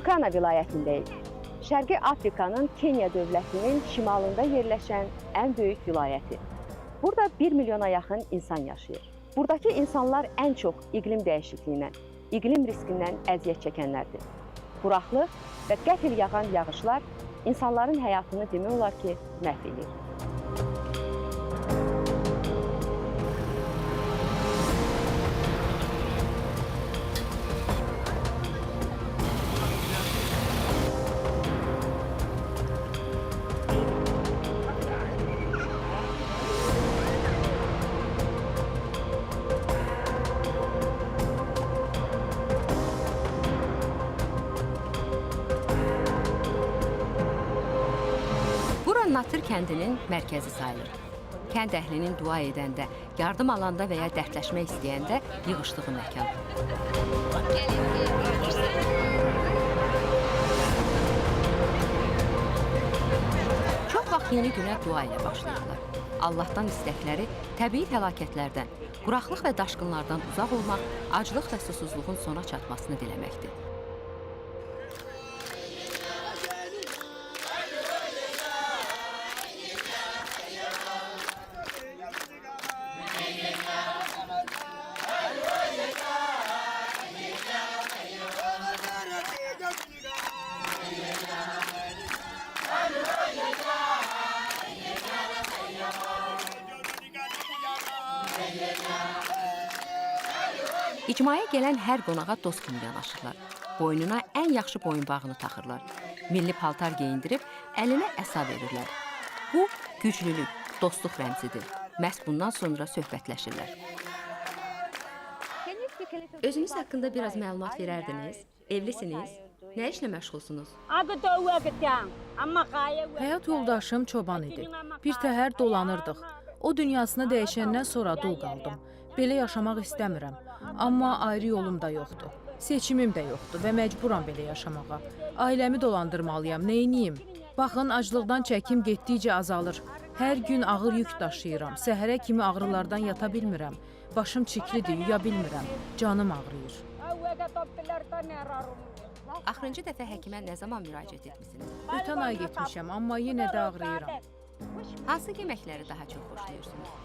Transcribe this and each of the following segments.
Turkana vilayətindəyik. Şərqi Afrikanın Kenya dövlətinin şimalında yerləşən ən böyük vilayəti. Burada 1 milyona yaxın insan yaşayır. Buradakı insanlar ən çox iqlim dəyişikliyindən, iqlim riskindən əziyyət çəkənlərdir. Quraqlıq və qəfil yağan yağışlar insanların həyatını demək olar ki, məhv edir. Natır kəndinin mərkəzi sayılır. Kənd əhlinin dua edəndə, yardım alanda və ya dərdləşmək istəyəndə yığışdığı məkan. Çox vaxt yeni günə dua ilə başlayırlar. Allahdan istəkləri təbii fəlakətlərdən, quraqlıq və daşqınlardan uzaq olmaq, aclıq və susuzluğun sona çatmasını diləməkdir. İcmaya gələn hər qonağa dost kimi yanaşırlar. Boynuna ən yaxşı boyunbağını taxırlar. Milli paltar geyindirib əlinə əsa verirlər. Bu, güclülük, dostluq rəmzidir. Məhz bundan sonra söhbətləşirlər. Özünüz haqqında biraz məlumat verərdiniz? Evlisiniz? Nə işlə məşğulsunuz? Həyat yoldaşım çoban idi. Bir təhər dolanırdıq. O dünyasını dəyişəndən sonra dul qaldım. Belə yaşamaq istəmirəm. Amma ayrı yolum da yoxdur. Seçimim də yoxdur və məcburam belə yaşamağa. Ailəmi dolandırmalıyam, neyniyim? Baxın, aclıqdan çəkim getdikcə azalır. Hər gün ağır yük daşıyıram. Səhərə kimi ağrılardan yata bilmirəm. Başım çiklidir, yuya bilmirəm. Canım ağrıyır. Axırıncı dəfə həkimə nə zaman müraciət etmisiniz? Ötən ay getmişəm, amma yenə də ağrıyıram. Hansı yeməkləri daha çox xoşlayırsınız?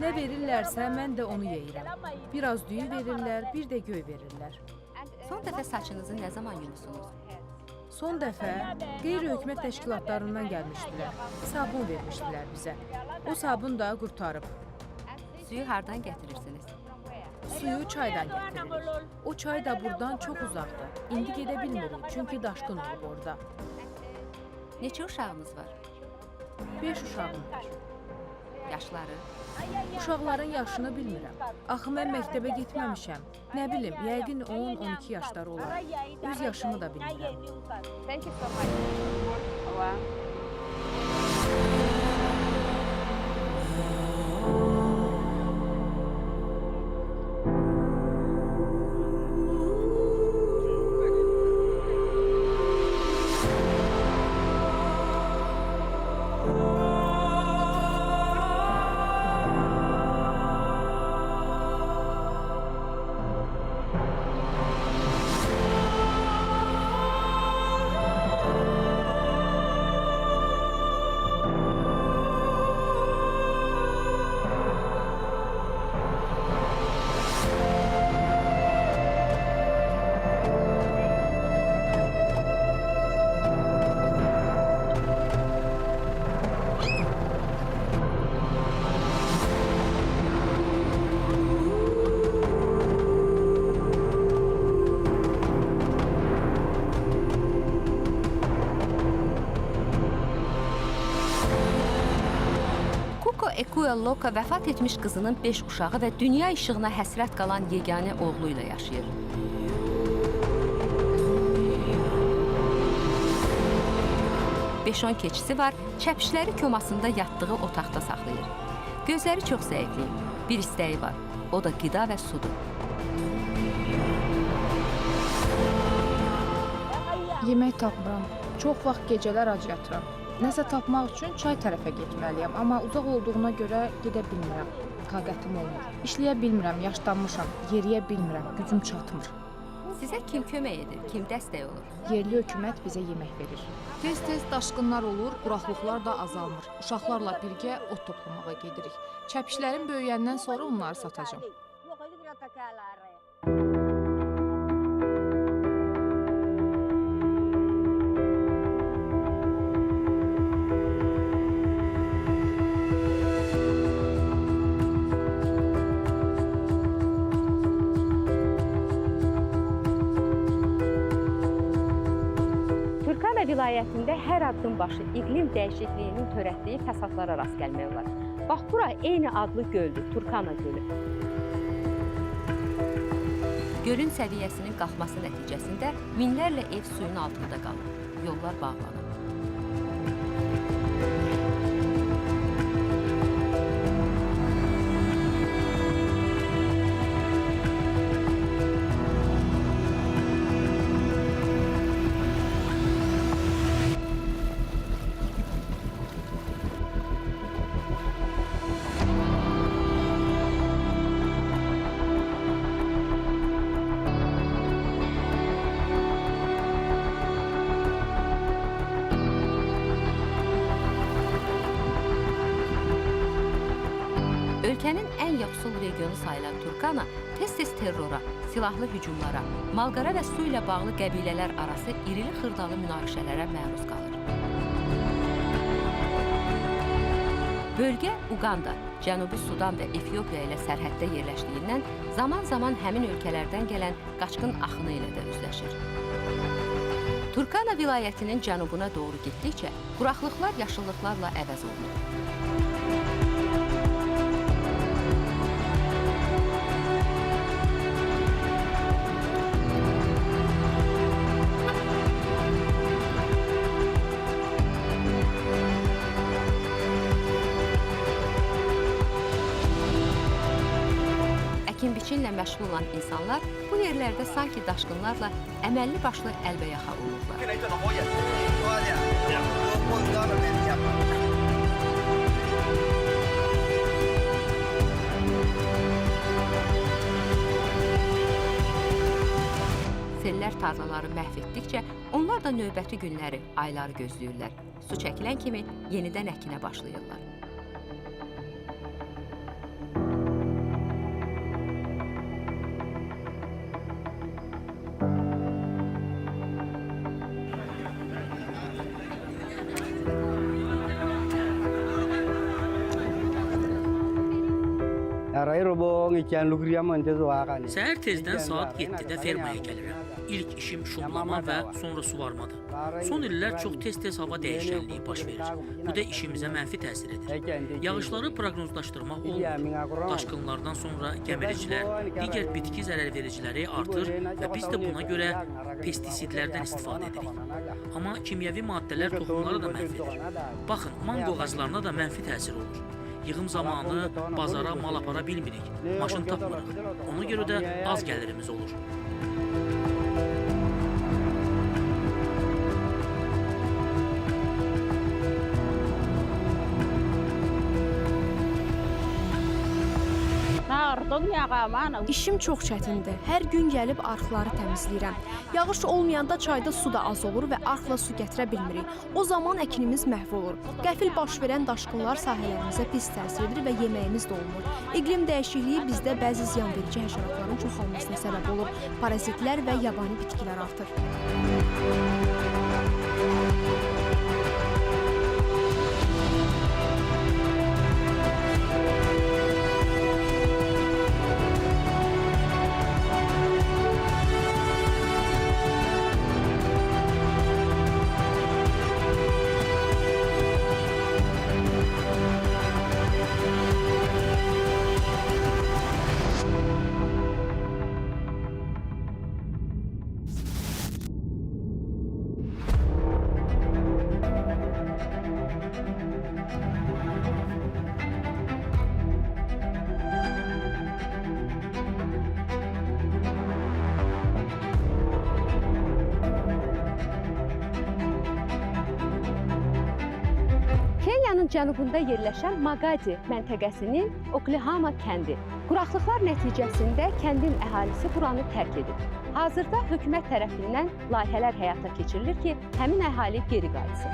Nə verirlərsə, mən də onu yeyirəm. Biraz düyü verirlər, bir də göy verirlər. Son dəfə saçınızı nə zaman yumusunuz? Son dəfə qeyri-hökumət təşkilatlarından gəlmişdilər. Sabun vermişdilər bizə. O sabun da qurtarıb. Suyu hardan gətirirsiniz? Suyu çaydan gətiririk. O çay da buradan çox uzaqdır. İndi gedə bilmirik, çünki daşqın olub orada. Neçə uşağınız var? 5 uşağım var. Yaşları? Uşaqların yaşını bilmirəm. Axı mən məktəbə getməmişəm. Nə bilim, yəqin 10-12 yaşları olar. Öz yaşımı da bilmirəm. Ekuya-Loka vəfat etmiş qızının 5 uşağı və dünya işığına həsrət qalan yeganə oğlu ilə yaşayır. Beş-on keçisi var, çəpişləri komasında yatdığı otaqda saxlayır. Gözləri çox zəifliyib, bir istəyi var, o da qida və sudur. Yemək tapmıram. Çox vaxt gecələr ac yatıram. Nəsə tapmaq üçün çay tərəfə getməliyəm, amma uzaq olduğuna görə gedə bilmirəm. Taqətim olmur. İşləyə bilmirəm, yaşlanmışam, yeriyə bilmirəm, gücüm çatmır. Sizə kim kömək edir, kim dəstək olur? Yerli hökumət bizə yemək verir. Tez-tez daşqınlar olur, quraqlıqlar da azalmır. Uşaqlarla birgə ot toplamağa gedirik. Çəpişlərin böyüyəndən sonra onları satacağam. Turkana vilayətində hər addım başı iqlim dəyişikliyinin törətdiyi fəsadlara rast gəlmək olar. Bax, bura eyni adlı göldür, Turkana gölü. Gölün səviyyəsinin qalxması nəticəsində minlərlə ev suyun altında qalır, yollar bağlanır. Ölkənin ən yoxsul regionu sayılan Turkana tez-tez terrora, silahlı hücumlara, malqara və su ilə bağlı qəbilələr arası irili xırdalı münaqişələrə məruz qalır. Bölgə Uqanda, Cənubi Sudan və Efiopiya ilə sərhəddə yerləşdiyindən zaman-zaman həmin ölkələrdən gələn qaçqın axını ilə də üzləşir. Turkana vilayətinin cənubuna doğru getdikcə quraqlıqlar yaşıllıqlarla əvəz olunur. Əkin-biçinlə məşğul olan insanlar bu yerlərdə sanki daşqınlarla əməlli başlı əlbəyaxa olurlar. Sellər tarlaları məhv etdikcə onlar da növbəti günləri, ayları gözləyirlər. Su çəkilən kimi yenidən əkinə başlayırlar. Səhər tezdən saat 7-də fermaya gəlirəm. İlk işim şumlama və sonra suvarmadır. Son illər çox tez-tez hava dəyişkənliyi baş verir. Bu da işimizə mənfi təsir edir. Yağışları proqnozlaşdırmaq olmur. Daşqınlardan sonra gəmiricilər, digər bitki zərərvericiləri artır və biz də buna görə pestisidlərdən istifadə edirik. Amma kimyəvi maddələr toxumlara da mənfi edir. Baxın, mango ağaclarına da mənfi təsir olur. Yığım zamanı bazara mal apara bilmirik, maşın tapmırıq. Ona görə də az gəlirimiz olur. İşim çox çətindir. Hər gün gəlib arxları təmizləyirəm. Yağış olmayanda çayda su da az olur və arxla su gətirə bilmirik. O zaman əkinimiz məhv olur. Qəfil baş verən daşqınlar sahələrimizə pis təsir edir və yeməyimiz də olmur. İqlim dəyişikliyi bizdə bəzi ziyanverici həşəratların çoxalmasına səbəb olur. Parazitlər və yabani bitkilər artır. cənubunda yerləşən Magadi məntəqəsinin Oklahoma kəndi. Quraqlıqlar nəticəsində kəndin əhalisi buranı tərk edib. Hazırda hökumət tərəfindən layihələr həyata keçirilir ki, həmin əhali geri qayıtsın.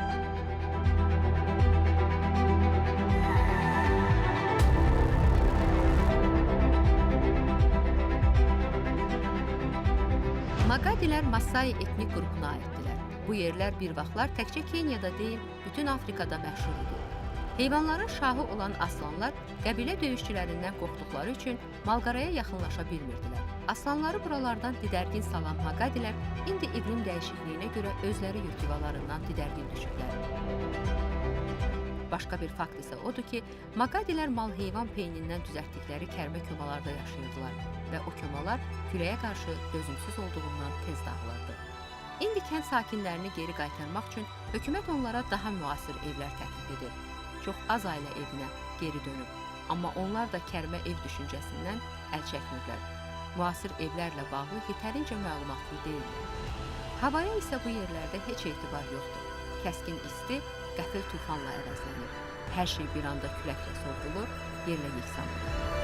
Magadilər Masai etnik qrupuna aiddirlər. Bu yerlər bir vaxtlar təkcə Keniyada deyil, bütün Afrikada məşhur idi. Heyvanların şahı olan aslanlar qəbilə döyüşçülərindən qorxduqları üçün malqaraya yaxınlaşa bilmirdilər. Aslanları buralardan didərgin salan Magadilər indi iqlim dəyişikliyinə görə özləri yurd yuvalarından didərgin düşüblər. Başqa bir fakt isə odur ki, Magadilər mal-heyvan peynindən düzəltdikləri kərmə komalarda yaşayırdılar və o komalar küləyə qarşı dözümsüz olduğundan tez dağılırdı. İndi kənd sakinlərini geri qaytarmaq üçün hökumət onlara daha müasir evlər təklif edir. Çox az ailə evinə geri dönüb, amma onlar da kərmə ev düşüncəsindən əl çəkmirlər. Müasir evlərlə bağlı yetərincə məlumatlı deyillər. Havaya isə bu yerlərdə heç etibar yoxdur. Kəskin isti qəfil tufanla əvəzlənir. Hər şey bir anda küləklə soğulur, yerlə yeksan olur.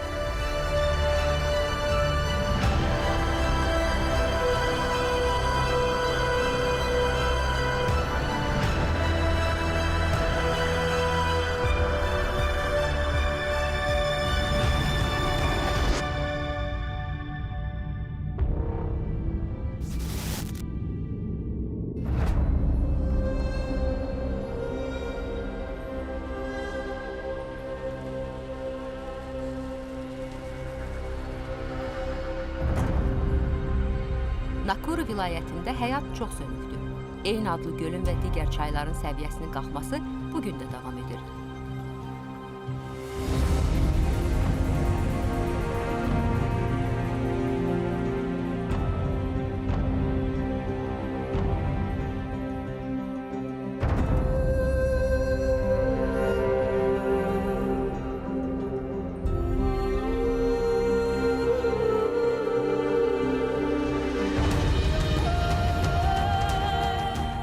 Nakuru vilayətində həyat çox sönükdür. Eyni adlı gölün və digər çayların səviyyəsinin qalxması bugün də davam edir.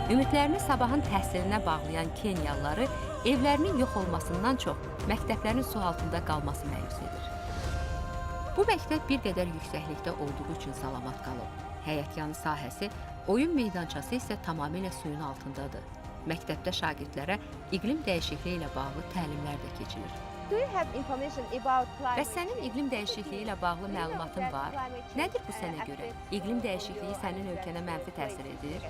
Ümidlərini sabahın təhsilinə bağlayan Kenyalıları evlərinin yox olmasından çox məktəblərin su altında qalması məyus edir. Bu məktəb bir qədər yüksəklikdə olduğu üçün salamat qalıb. Həyətyanı sahəsi, oyun meydançası isə tamamilə suyun altındadır. Məktəbdə şagirdlərə iqlim dəyişikliyi ilə bağlı təlimlər də keçilir. Bəs sənin iqlim dəyişikliyi ilə bağlı məlumatın var? Nədir bu sənə görə? İqlim dəyişikliyi sənin ölkənə mənfi təsir edir?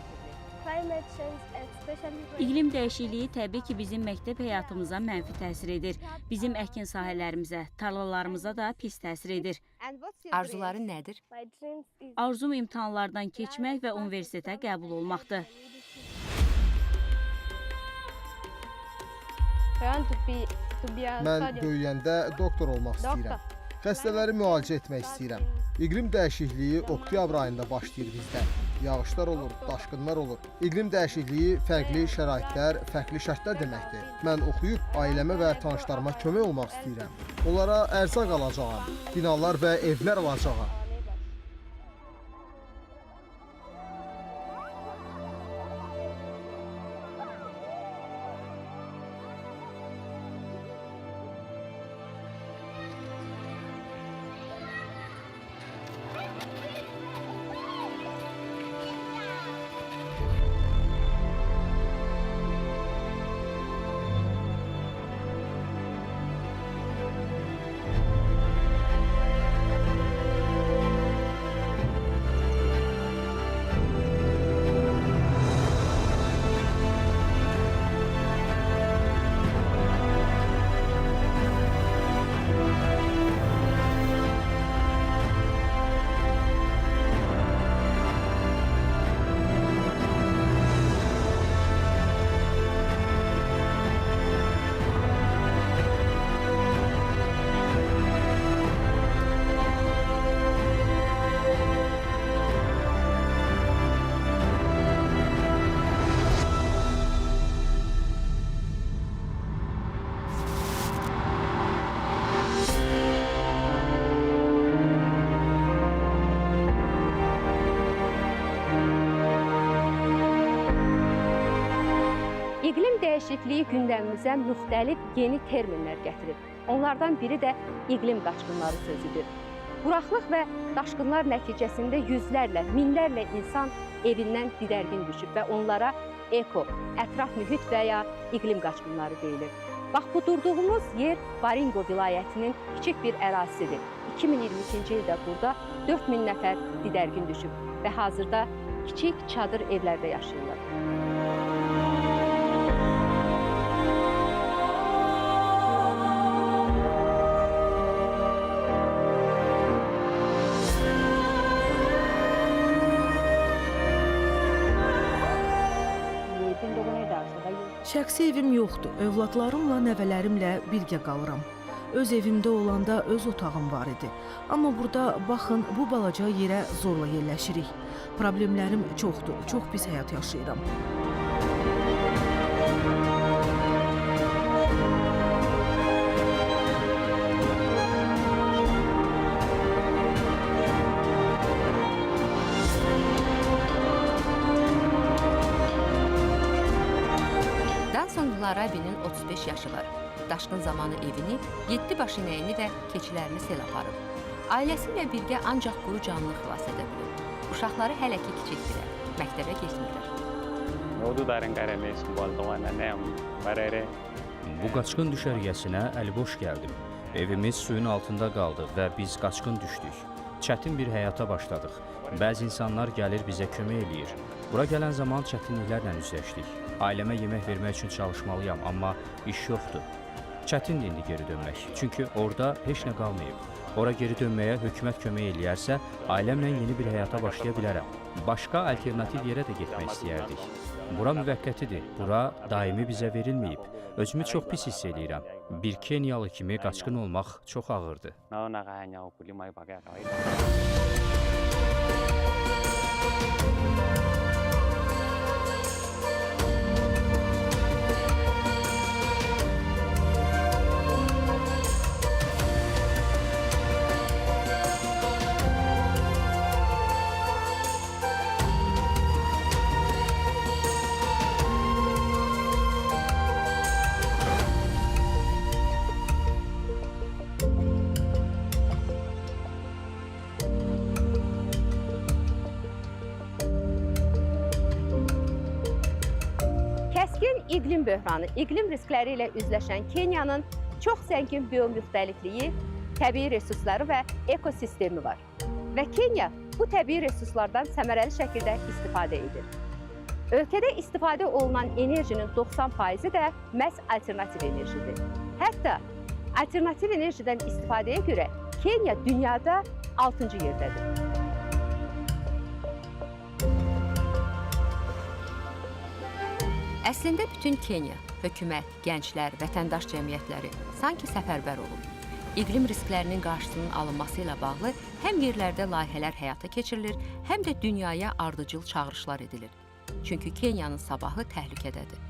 İqlim dəyişikliyi təbii ki, bizim məktəb həyatımıza mənfi təsir edir. Bizim əkin sahələrimizə, tarlalarımıza da pis təsir edir. Arzuların nədir? Arzum imtahanlardan keçmək və universitetə qəbul olmaqdır. Mən böyüyəndə doktor olmaq istəyirəm. Xəstələri müalicə etmək istəyirəm. İqlim dəyişikliyi oktyabr ayında başlayır bizdə. Yağışlar olur, daşqınlar olur. İqlim dəyişikliyi fərqli şəraitlər, fərqli şərtlər deməkdir. Mən oxuyub ailəmə və tanışlarıma kömək olmaq istəyirəm. Onlara ərzaq alacağam, binalar və evlər alacağam. İqlim dəyişikliyi gündəmimizə müxtəlif yeni terminlər gətirib. Onlardan biri də iqlim qaçqınları sözüdür. Quraqlıq və daşqınlar nəticəsində yüzlərlə, minlərlə insan evindən didərgin düşüb və onlara eko, ətraf mühit və ya iqlim qaçqınları deyilir. Bax, bu durduğumuz yer Baringo vilayətinin kiçik bir ərazisidir. 2022-ci ildə burada 4000 nəfər didərgin düşüb və hazırda kiçik çadır evlərdə yaşayırlar. Şəxsi evim yoxdur. Övladlarımla, nəvələrimlə birgə qalıram. Öz evimdə olanda öz otağım var idi. Amma burada baxın, bu balaca yerə zorla yerləşirik. Problemlərim çoxdur. Çox pis həyat yaşayıram. Larabinin 35 yaşı var. Daşqın zamanı evini, 7 baş inəyini və keçilərini sel aparıb. Ailəsi ilə birgə ancaq quru canını xilas edə bilir. Uşaqları hələ ki kiçikdirlər, məktəbə getmirlər. Bu qaçqın düşərgəsinə əliboş gəldim. Evimiz suyun altında qaldı və biz qaçqın düşdük. Çətin bir həyata başladıq. Bəzi insanlar gəlir bizə kömək eləyir. Bura gələn zaman çətinliklərlə üzləşdik. Ailəmə yemək vermək üçün çalışmalıyam, amma iş yoxdur. Çətindir indi geri dönmək, çünki orada heç nə qalmayıb. Ora geri dönməyə hökumət kömək eləyərsə, ailəmlə yeni bir həyata başlaya bilərəm. Başqa alternativ yerə də getmək istəyərdik. Bura müvəqqətidir, bura daimi bizə verilməyib. Özümü çox pis hiss eləyirəm. Bir Kenyalı kimi qaçqın olmaq çox ağırdır. Kəskin iqlim böhranı, iqlim riskləri ilə üzləşən Kenyanın çox zəngin biomüxtəlifliyi, təbii resursları və ekosistemi var. Və Kenya bu təbii resurslardan səmərəli şəkildə istifadə edir. Ölkədə istifadə olunan enerjinin 90%-i də məhz alternativ enerjidir. Hətta alternativ enerjidən istifadəyə görə Kenya dünyada 6-cı yerdədir. Əslində bütün Kenya, hökumət, gənclər, vətəndaş cəmiyyətləri sanki səfərbər olub. İqlim risklərinin qarşısının alınması ilə bağlı həm yerlərdə layihələr həyata keçirilir, həm də dünyaya ardıcıl çağırışlar edilir. Çünki Kenyanın sabahı təhlükədədir.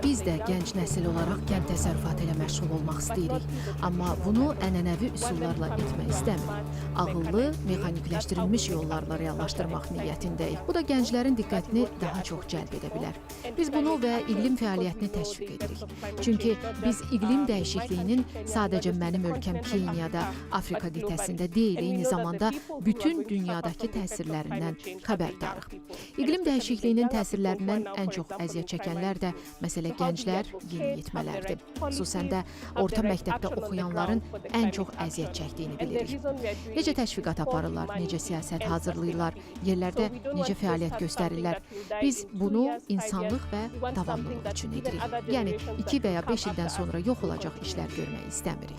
Biz də gənc nəsil olaraq kənd təsərrüfatı ilə məşğul olmaq istəyirik. Amma bunu ənənəvi üsullarla etmək istəmirik. Ağıllı, mexanikləşdirilmiş yollarla reallaşdırmaq niyyətindəyik. Bu da gənclərin diqqətini daha çox cəlb edə bilər. Biz bunu və iqlim fəaliyyətini təşviq edirik. Çünki biz iqlim dəyişikliyinin sadəcə mənim ölkəm Kenyada, Afrika qitəsində deyil, eyni zamanda bütün dünyadakı təsirlərindən xəbərdarıq. İqlim dəyişikliyinin təsirlərindən ən çox əziyyət çəkənlər də məsələ gənclər yeniyetmələrdir. Xüsusən də orta məktəbdə oxuyanların ən çox əziyyət çəkdiyini bilirik. Necə təşviqat aparırlar, necə siyasət hazırlayırlar, yerlərdə necə fəaliyyət göstərirlər. Biz bunu insanlıq və davamlılıq üçün edirik. Yəni 2 və ya 5 ildən sonra yox olacaq işlər görmək istəmirik.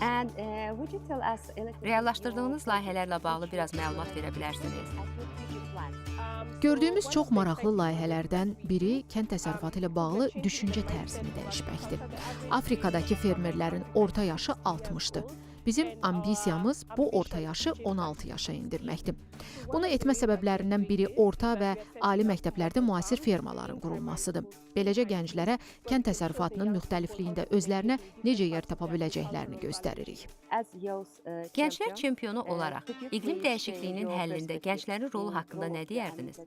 Reallaşdırdığınız layihələrlə bağlı biraz məlumat verə bilərsiniz? Gördüyümüz çox maraqlı layihələrdən biri kənd təsərrüfatı ilə bağlı düşüncə tərzini dəyişməkdir. Afrikadakı fermerlərin orta yaşı 60-dır. Bizim ambisiyamız bu orta yaşı 16 yaşa endirməkdir. Bunu etmə səbəblərindən biri orta və ali məktəblərdə müasir fermaların qurulmasıdır. Beləcə gənclərə kənd təsərrüfatının müxtəlifliyində özlərinə necə yer tapa biləcəklərini göstəririk. Gənclər çempionu olaraq iqlim dəyişikliyinin həllində gənclərin rolu haqqında nə deyərdiniz?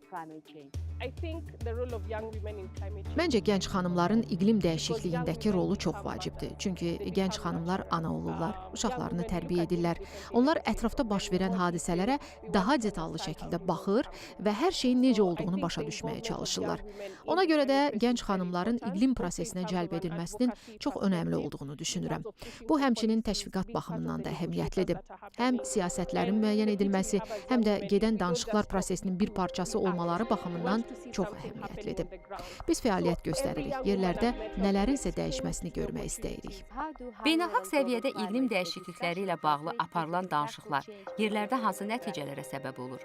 Məncə gənc xanımların iqlim dəyişikliyindəki rolu çox vacibdir. Çünki gənc xanımlar ana olurlar, uşaqlarını tərbiyə edirlər. Onlar ətrafda baş verən hadisələrə daha detallı şəkildə baxır və hər şeyin necə olduğunu başa düşməyə çalışırlar. Ona görə də gənc xanımların iqlim prosesinə cəlb edilməsinin çox önəmli olduğunu düşünürəm. Bu həmçinin təşviqat baxımından da əhəmiyyətlidir. Həm siyasətlərin müəyyən edilməsi, həm də gedən danışıqlar prosesinin bir parçası olmaları baxımından çox əhəmiyyətlidir. Biz fəaliyyət göstəririk, yerlərdə nələrinsə dəyişməsini görmək istəyirik. Beynəlxalq səviyyədə iqlim dəyişiklikləri ilə bağlı aparılan danışıqlar yerlərdə hansı nəticələrə səbəb olur?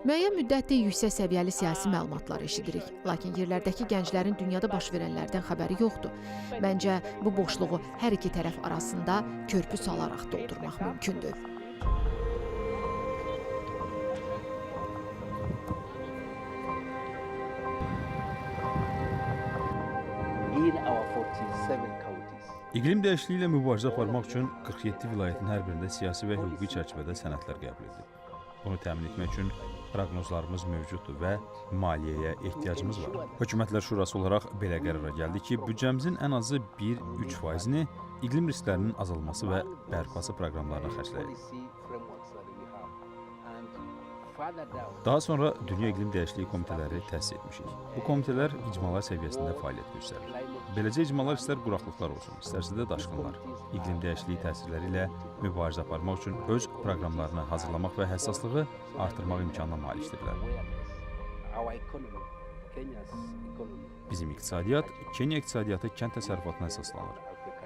Müəyyən müddətdir yüksək səviyyəli siyasi məlumatlar eşidirik, lakin yerlərdəki gənclərin dünyada baş verənlərdən xəbəri yoxdur. Məncə, bu boşluğu hər iki tərəf arasında körpü salaraq doldurmaq mümkündür. İqlim dəyişikliyi ilə mübarizə aparmaq üçün 47 vilayətin hər birində siyasi və hüquqi çərçivədə sənədlər qəbul edilib. Bunu təmin etmək üçün proqnozlarımız mövcuddur və maliyyəyə ehtiyacımız var. Hökumətlər Şurası olaraq belə qərara gəldi ki, büdcəmizin ən azı 1-3%-ni iqlim risklərinin azalması və bərpası proqramlarına xərcləyir. Daha sonra Dünya İqlim Dəyişikliyi Komitələri təsis etmişik. Bu komitələr icmalar səviyyəsində fəaliyyət göstərir. Beləcə icmalar istər quraqlıqlar olsun, istərsə də daşqınlar, iqlim dəyişikliyi təsirləri ilə mübarizə aparmaq üçün öz proqramlarını hazırlamaq və həssaslığı artırmaq imkanına malikdirlər. Bizim iqtisadiyyat, Kenya iqtisadiyyatı kənd təsərrüfatına əsaslanır.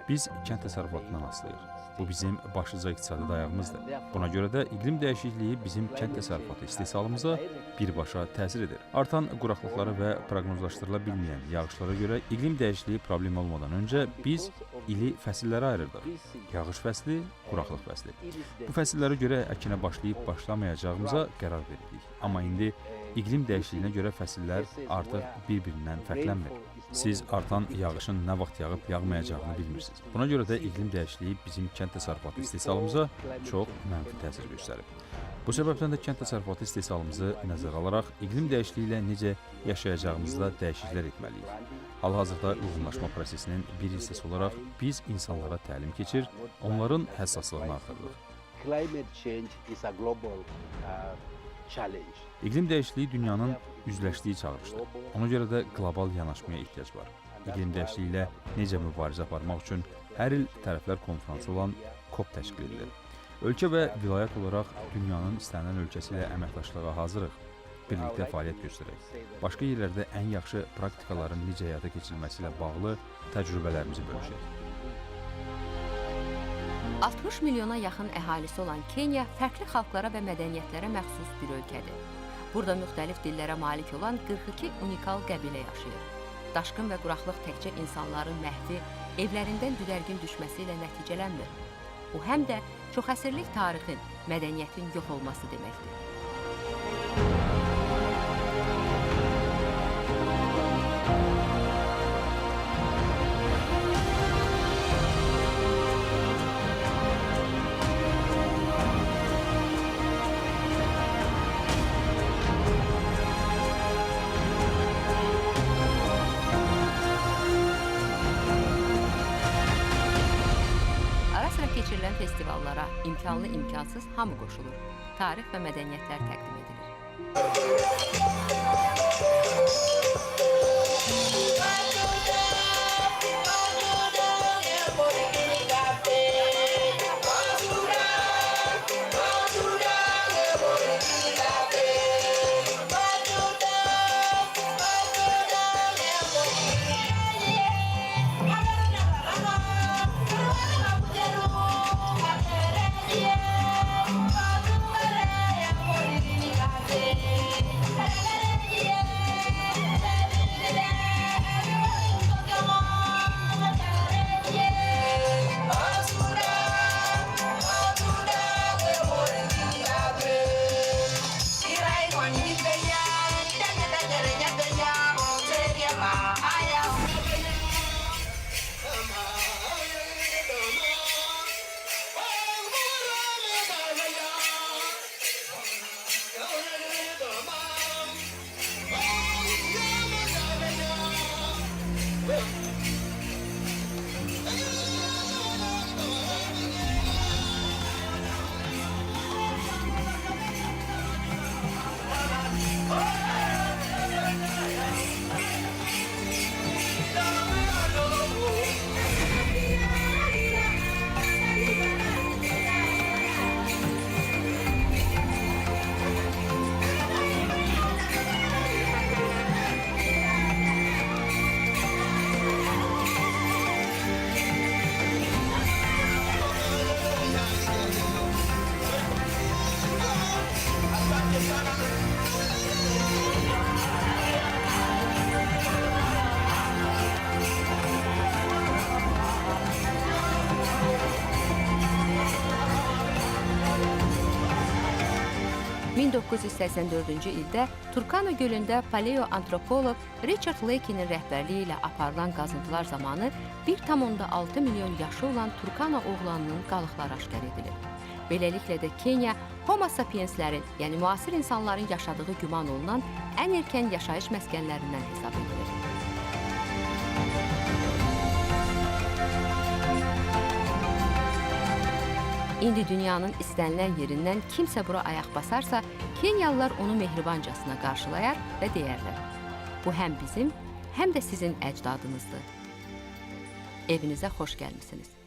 Biz kənd təsərrüfatından asılıyıq. Bu bizim başlıca iqtisadi dayağımızdır. Buna görə də iqlim dəyişikliyi bizim kənd təsərrüfatı istehsalımıza birbaşa təsir edir. Artan quraqlıqlara və proqnozlaşdırıla bilməyən yağışlara görə iqlim dəyişikliyi problemi olmadan öncə biz ili fəsillərə ayırırdıq. Yağış fəsli, quraqlıq fəsli. Bu fəsillərə görə əkinə başlayıb başlamayacağımıza qərar verirdik. Amma indi iqlim dəyişikliyinə görə fəsillər artıq bir-birindən fərqlənmir. Siz artan yağışın nə vaxt yağıb yağmayacağını bilmirsiniz. Buna görə də iqlim dəyişikliyi bizim kənd təsərrüfatı istehsalımıza çox mənfi təsir göstərib. Bu səbəbdən də kənd təsərrüfatı istehsalımızı nəzərə alaraq iqlim dəyişikliyi ilə necə yaşayacağımızda dəyişikliklər etməliyik. Hal-hazırda uyğunlaşma prosesinin bir hissəsi olaraq biz insanlara təlim keçir, onların həssaslığını artırırıq. İqlim dəyişikliyi dünyanın üzləşdiyi çağırışdır. Ona görə də qlobal yanaşmaya ehtiyac var. İqlim dəyişikliyi ilə necə mübarizə aparmaq üçün hər il tərəflər konfransı olan COP təşkil edilir. Ölkə və vilayət olaraq dünyanın istənilən ölkəsi ilə əməkdaşlığa hazırıq. Birlikdə fəaliyyət göstərək. Başqa yerlərdə ən yaxşı praktikaların necə həyata keçirilməsi ilə bağlı təcrübələrimizi bölüşək. 60 milyona yaxın əhalisi olan Kenya fərqli xalqlara və mədəniyyətlərə məxsus bir ölkədir. Burada müxtəlif dillərə malik olan 42 unikal qəbilə yaşayır. Daşqın və quraqlıq təkcə insanların məhvi, evlərindən düdərgin düşməsi ilə nəticələnmir. Bu həm də çoxəsrlik tarixin, mədəniyyətin yox olması deməkdir. Keçirilən festivallara imkanlı imkansız hamı qoşulur. Tarix və mədəniyyətlər təqdim edilir. 1984-cü ildə Turkana gölündə paleoantropoloq Richard Leakey'nin rəhbərliyi ilə aparılan qazıntılar zamanı 1,6 milyon yaşı olan Turkana oğlanının qalıqları aşkar edilir. Beləliklə də Kenya Homo sapienslərin, yəni müasir insanların yaşadığı güman olunan ən erkən yaşayış məskənlərindən hesab edilir. İndi dünyanın istənilən yerindən kimsə bura ayaq basarsa, Kenyalılar onu mehribancasına qarşılayar və deyərlər: bu həm bizim, həm də sizin əcdadınızdır. Evinizə xoş gəlmisiniz.